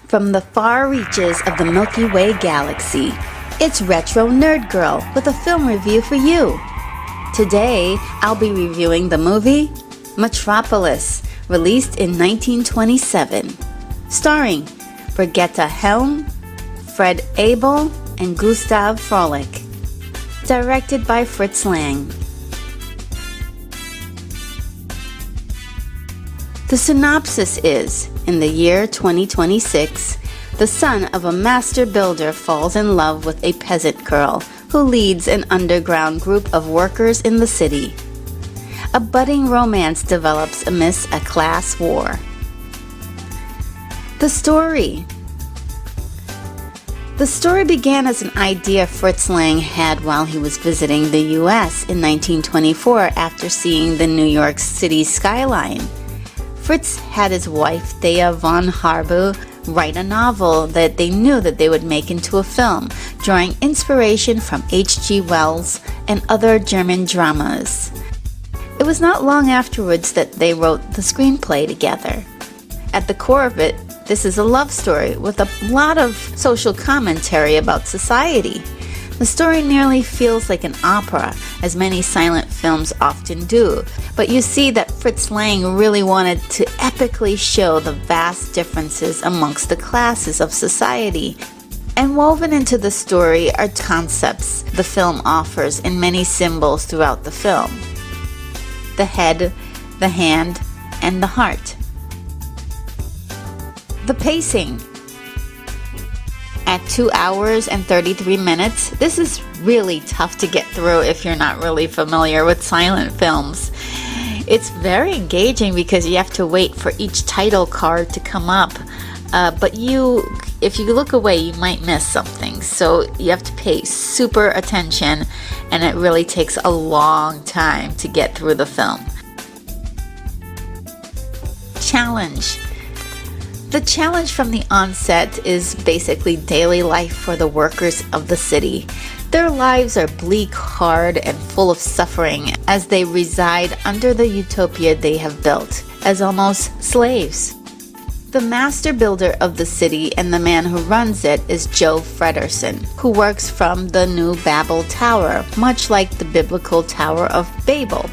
From the far reaches of the Milky Way galaxy, it's Retro Nerd Girl with a film review for you. Today, I'll be reviewing the movie Metropolis, released in 1927, starring Brigitte Helm, Alfred Abel, and Gustav Fröhlich. Directed by Fritz Lang. The synopsis is, in the year 2026, the son of a master builder falls in love with a peasant girl who leads an underground group of workers in the city. A budding romance develops amidst a class war. The story began as an idea Fritz Lang had while he was visiting the U.S. in 1924 after seeing the New York City skyline. Fritz had his wife, Thea von Harbou, write a novel that they knew that they would make into a film, drawing inspiration from H.G. Wells and other German dramas. It was not long afterwards that they wrote the screenplay together. At the core of it, this is a love story with a lot of social commentary about society. The story nearly feels like an opera, as many silent films often do, but you see that Fritz Lang really wanted to epically show the vast differences amongst the classes of society. And woven into the story are concepts the film offers in many symbols throughout the film: the head, the hand, and the heart. The pacing. At 2 hours and 33 minutes, this is really tough to get through if you're not really familiar with silent films. It's very engaging because you have to wait for each title card to come up, but if you look away, you might miss something. So you have to pay super attention, and it really takes a long time to get through the film. Challenge. The challenge from the onset is basically daily life for the workers of the city. Their lives are bleak, hard, and full of suffering as they reside under the utopia they have built, as almost slaves. The master builder of the city and the man who runs it is Joh Frederson, who works from the New Babel Tower, much like the biblical Tower of Babel.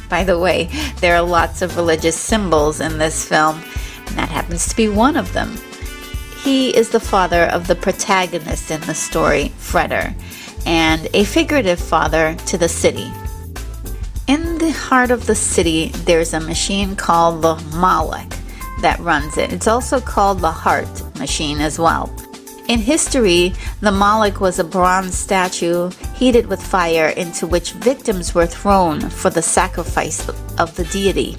By the way, there are lots of religious symbols in this film, and that happens to be one of them. He is the father of the protagonist in the story, Freder, and a figurative father to the city. In the heart of the city, there's a machine called the Malek that runs it. It's also called the Heart machine as well. In history, the Malek was a bronze statue heated with fire into which victims were thrown for the sacrifice of the deity.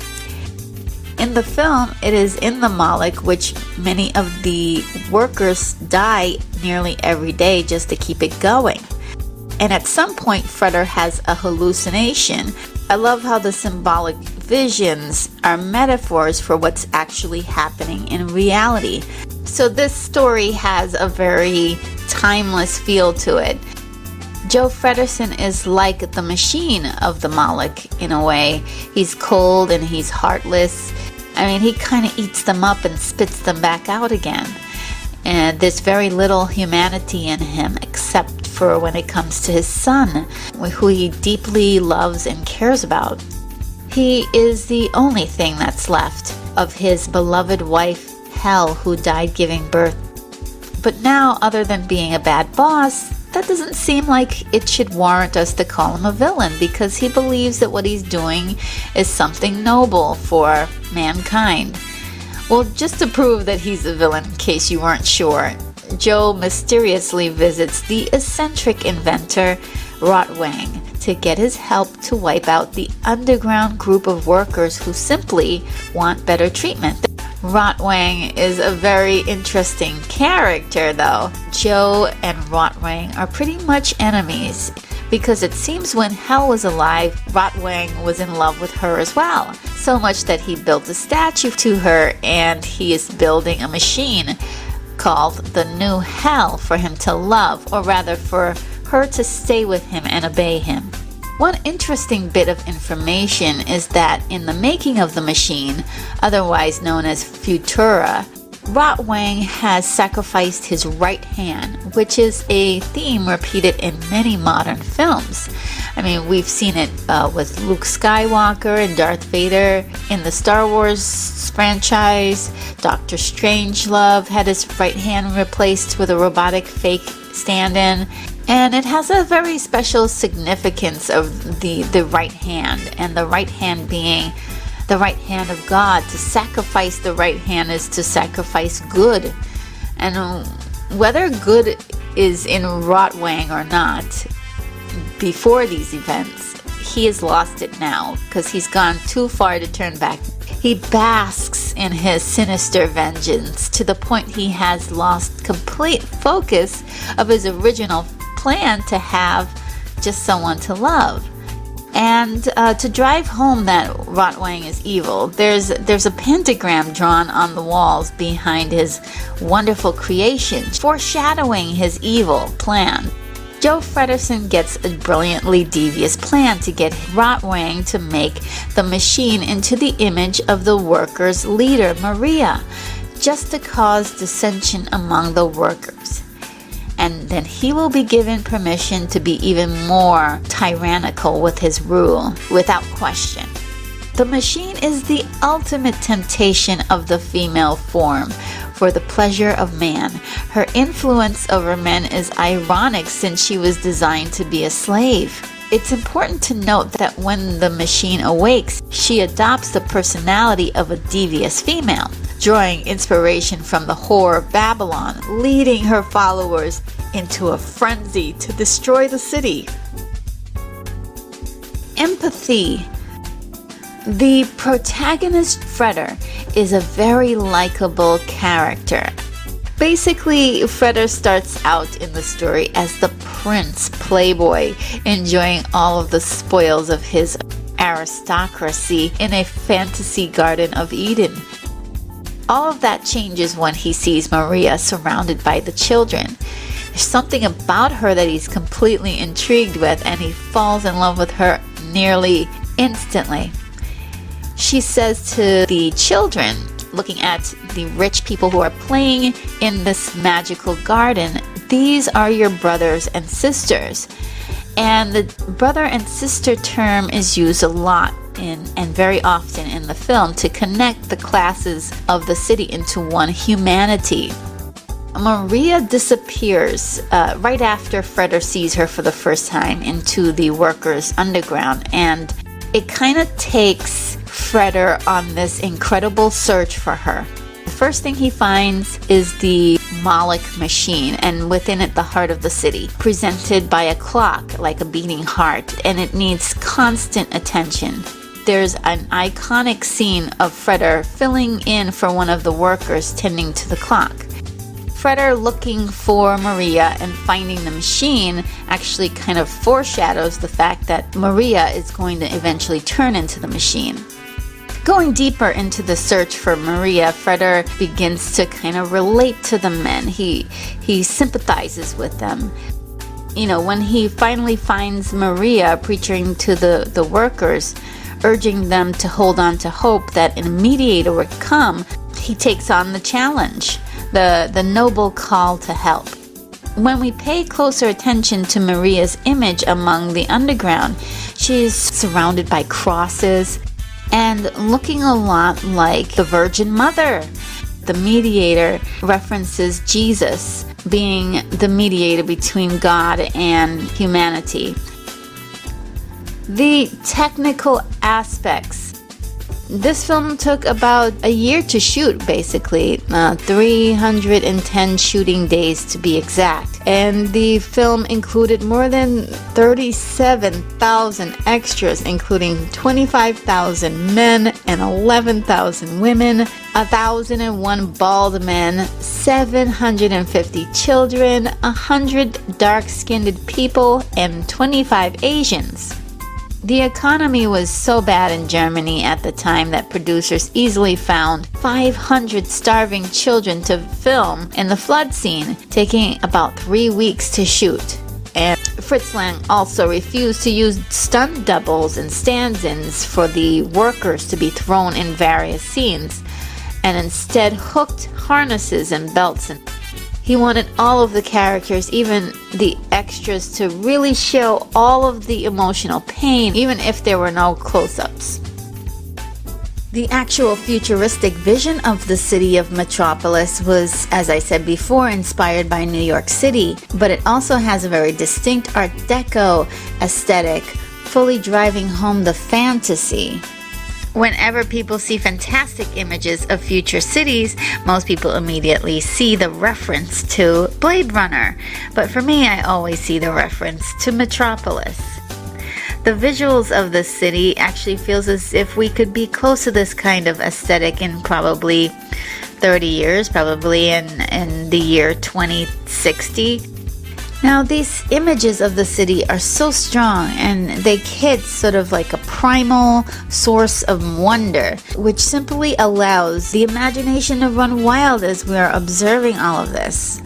In the film, it is in the Malek which many of the workers die nearly every day just to keep it going. And at some point, Freder has a hallucination. I love how the symbolic visions are metaphors for what's actually happening in reality. So this story has a very timeless feel to it. Joh Frederson is like the machine of the Malek in a way. He's cold and he's heartless. I mean, he kind of eats them up and spits them back out again. And there's very little humanity in him except for when it comes to his son, who he deeply loves and cares about. He is the only thing that's left of his beloved wife, Hel, who died giving birth. But now, other than being a bad boss, that doesn't seem like it should warrant us to call him a villain, because he believes that what he's doing is something noble for mankind. Well, just to prove that he's a villain, in case you weren't sure, Joh mysteriously visits the eccentric inventor Rotwang to get his help to wipe out the underground group of workers who simply want better treatment. Rotwang is a very interesting character, though. Joh and Rotwang are pretty much enemies, because it seems when Hel was alive, Rotwang was in love with her as well. So much that he built a statue to her, and he is building a machine called the New Hel for him to love, or rather for her to stay with him and obey him. One interesting bit of information is that in the making of the machine, otherwise known as Futura, Rotwang has sacrificed his right hand, which is a theme repeated in many modern films. I mean, we've seen it with Luke Skywalker and Darth Vader in the Star Wars franchise. Dr. Strangelove had his right hand replaced with a robotic fake stand-in. And it has a very special significance of the right hand, and the right hand being the right hand of God. To sacrifice the right hand is to sacrifice good. And whether good is in Rotwang or not, before these events, he has lost it now because he's gone too far to turn back. He basks in his sinister vengeance to the point he has lost complete focus of his original plan to have just someone to love. And to drive home that Rotwang is evil, there's a pentagram drawn on the walls behind his wonderful creation, foreshadowing his evil plan. Joh Frederson gets a brilliantly devious plan to get Rotwang to make the machine into the image of the workers' leader, Maria, just to cause dissension among the workers. And then he will be given permission to be even more tyrannical with his rule, without question. The machine is the ultimate temptation of the female form for the pleasure of man. Her influence over men is ironic since she was designed to be a slave. It's important to note that when the machine awakes, she adopts the personality of a devious female, drawing inspiration from the whore of Babylon, leading her followers into a frenzy to destroy the city. Empathy. The protagonist, Freder, is a very likable character. Basically, Freder starts out in the story as the prince playboy, enjoying all of the spoils of his aristocracy in a fantasy Garden of Eden. All of that changes when he sees Maria surrounded by the children. There's something about her that he's completely intrigued with, and he falls in love with her nearly instantly. She says to the children, looking at the rich people who are playing in this magical garden, "These are your brothers and sisters." And the brother and sister term is used a lot and very often in the film to connect the classes of the city into one humanity. Maria disappears right after Freder sees her for the first time into the workers' underground, and it kind of takes Freder on this incredible search for her. The first thing he finds is the Moloch machine, and within it the heart of the city, presented by a clock like a beating heart, and it needs constant attention. There's an iconic scene of Freder filling in for one of the workers tending to the clock. Freder looking for Maria and finding the machine actually kind of foreshadows the fact that Maria is going to eventually turn into the machine. Going deeper into the search for Maria, Freder begins to kind of relate to the men. He sympathizes with them. You know, when he finally finds Maria preaching to the workers, urging them to hold on to hope that a mediator would come, he takes on the challenge, the noble call to help. When we pay closer attention to Maria's image among the underground, she is surrounded by crosses and looking a lot like the Virgin Mother. The mediator references Jesus being the mediator between God and humanity. The technical aspects. This film took about a year to shoot, basically, 310 shooting days to be exact. And the film included more than 37,000 extras, including 25,000 men and 11,000 women, 1,001 bald men, 750 children, 100 dark-skinned people, and 25 Asians. The economy was so bad in Germany at the time that producers easily found 500 starving children to film in the flood scene, taking about 3 weeks to shoot. And Fritz Lang also refused to use stunt doubles and stand-ins for the workers to be thrown in various scenes. and instead hooked harnesses and belts, and he wanted all of the characters, even the extras, to really show all of the emotional pain, even if there were no close-ups. The actual futuristic vision of the city of Metropolis was, as I said before, inspired by New York City, but it also has a very distinct Art Deco aesthetic, fully driving home the fantasy. Whenever people see fantastic images of future cities, most people immediately see the reference to Blade Runner. But for me, I always see the reference to Metropolis. The visuals of the city actually feels as if we could be close to this kind of aesthetic in probably 30 years, probably in the year 2060. Now, these images of the city are so strong, and they hit sort of like a primal source of wonder, which simply allows the imagination to run wild as we are observing all of this.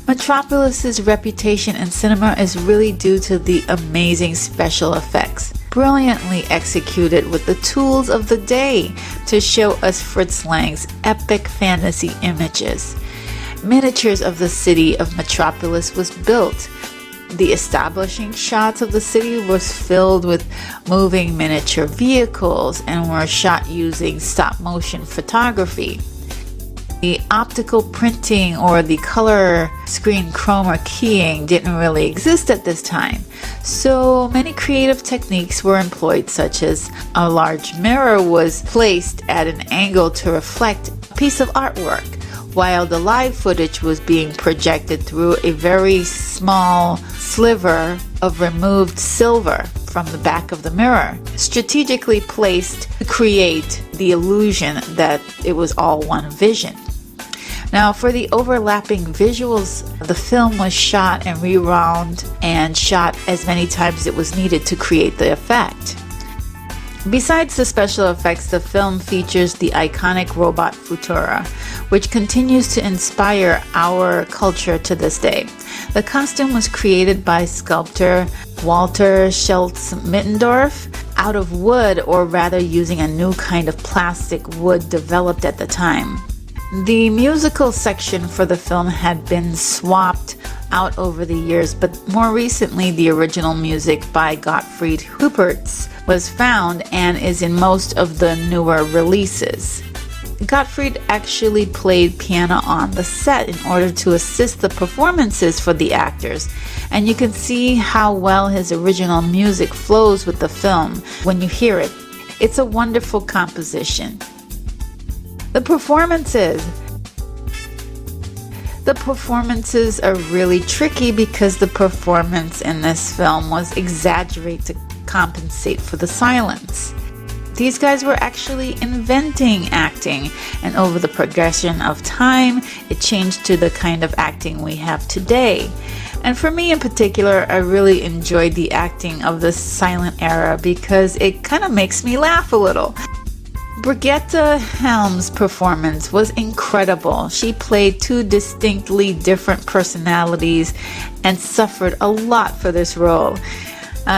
Metropolis's reputation in cinema is really due to the amazing special effects, brilliantly executed with the tools of the day to show us Fritz Lang's epic fantasy images. Miniatures of the city of Metropolis was built. The establishing shots of the city was filled with moving miniature vehicles and were shot using stop-motion photography. The optical printing or the color screen chroma keying didn't really exist at this time, so many creative techniques were employed, such as a large mirror was placed at an angle to reflect a piece of artwork, while the live footage was being projected through a very small sliver of removed silver from the back of the mirror, strategically placed to create the illusion that it was all one vision. Now, for the overlapping visuals, the film was shot and rewound and shot as many times as it was needed to create the effect. Besides the special effects, the film features the iconic robot Futura, which continues to inspire our culture to this day. The costume was created by sculptor Walter Schultz-Mittendorf out of wood, or rather using a new kind of plastic wood developed at the time. The musical section for the film had been swapped out over the years, but more recently the original music by Gottfried Huppertz was found and is in most of the newer releases. Gottfried actually played piano on the set in order to assist the performances for the actors, and you can see how well his original music flows with the film when you hear it. It's a wonderful composition. The performances are really tricky because the performance in this film was exaggerated to compensate for the silence. These guys were actually inventing acting, and over the progression of time, it changed to the kind of acting we have today. And for me in particular, I really enjoyed the acting of the silent era because it kind of makes me laugh a little. Brigitte Helm's performance was incredible. She played two distinctly different personalities and suffered a lot for this role.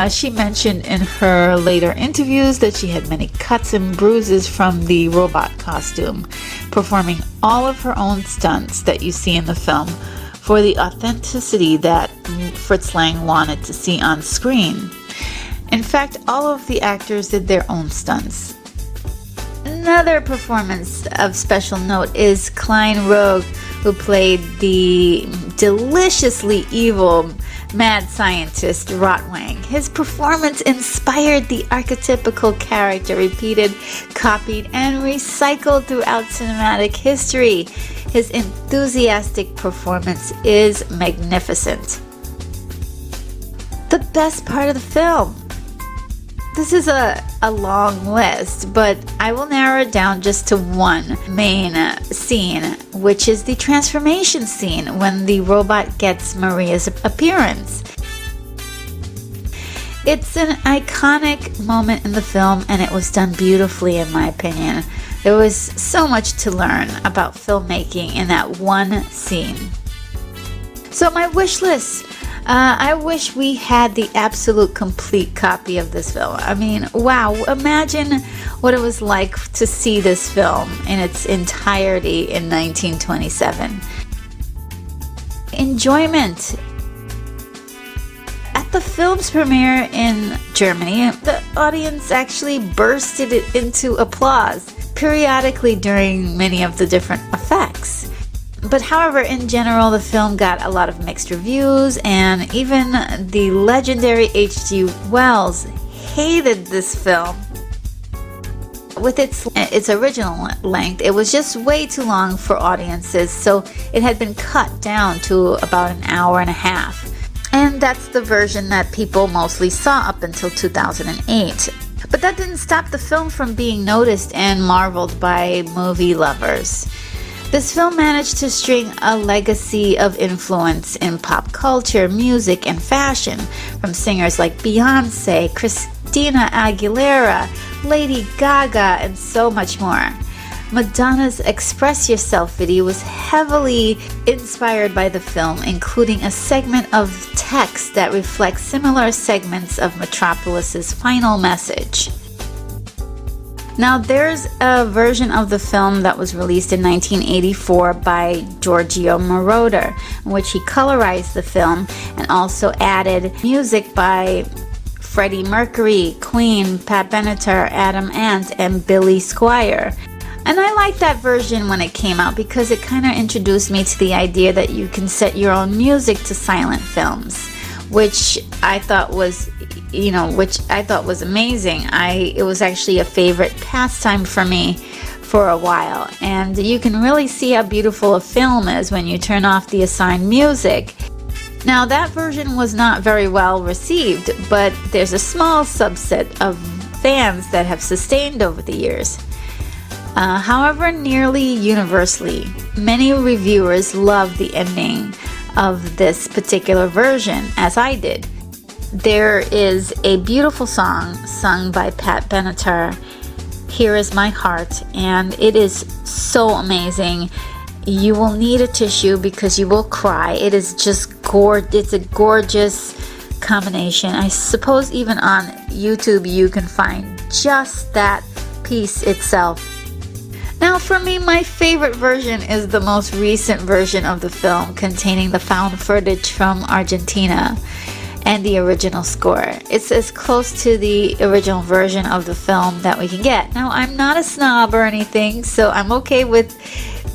She mentioned in her later interviews that she had many cuts and bruises from the robot costume, performing all of her own stunts that you see in the film for the authenticity that Fritz Lang wanted to see on screen. In fact, all of the actors did their own stunts. Another performance of special note is Klein-Rogge, who played the deliciously evil mad scientist Rotwang. His performance inspired the archetypical character, repeated, copied, and recycled throughout cinematic history. His enthusiastic performance is magnificent. The best part of the film. This is a long list, but I will narrow it down just to one main scene, which is the transformation scene when the robot gets Maria's appearance. It's an iconic moment in the film, and it was done beautifully in my opinion. There was so much to learn about filmmaking in that one scene. So my wish list. I wish we had the absolute complete copy of this film. I mean, wow, imagine what it was like to see this film in its entirety in 1927. Enjoyment. At the film's premiere in Germany, the audience actually bursted into applause periodically during many of the different effects. But however, in general, the film got a lot of mixed reviews, and even the legendary H.G. Wells hated this film. With its original length, it was just way too long for audiences, so it had been cut down to about an hour and a half. And that's the version that people mostly saw up until 2008. But that didn't stop the film from being noticed and marveled by movie lovers. This film managed to string a legacy of influence in pop culture, music, and fashion from singers like Beyoncé, Christina Aguilera, Lady Gaga, and so much more. Madonna's Express Yourself video was heavily inspired by the film, including a segment of text that reflects similar segments of Metropolis's final message. Now, there's a version of the film that was released in 1984 by Giorgio Moroder, in which he colorized the film and also added music by Freddie Mercury, Queen, Pat Benatar, Adam Ant, and Billy Squier. And I liked that version when it came out because it kind of introduced me to the idea that you can set your own music to silent films, which I thought was amazing. It was actually a favorite pastime for me for a while. And you can really see how beautiful a film is when you turn off the assigned music. Now, that version was not very well received, but there's a small subset of fans that have sustained over the years. However, nearly universally, many reviewers loved the ending of this particular version, as I did. There is a beautiful song sung by Pat Benatar, Here Is My Heart, and it is so amazing. You will need a tissue because you will cry. It is just it's a gorgeous combination. I suppose even on YouTube you can find just that piece itself. Now, for me, my favorite version is the most recent version of the film, containing the found footage from Argentina and the original score. It's as close to the original version of the film that we can get. Now, I'm not a snob or anything, so I'm okay with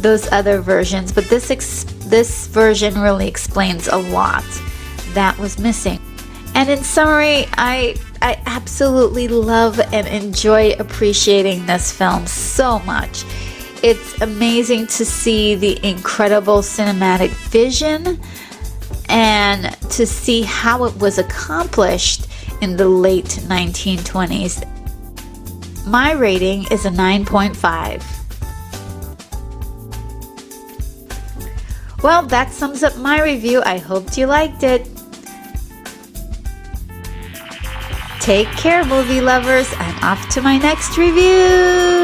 those other versions, but this version really explains a lot that was missing. And in summary, I absolutely love and enjoy appreciating this film so much. It's amazing to see the incredible cinematic vision and to see how it was accomplished in the late 1920s. My rating is a 9.5. Well, that sums up my review. I hoped you liked it. Take care, movie lovers. I'm off to my next review.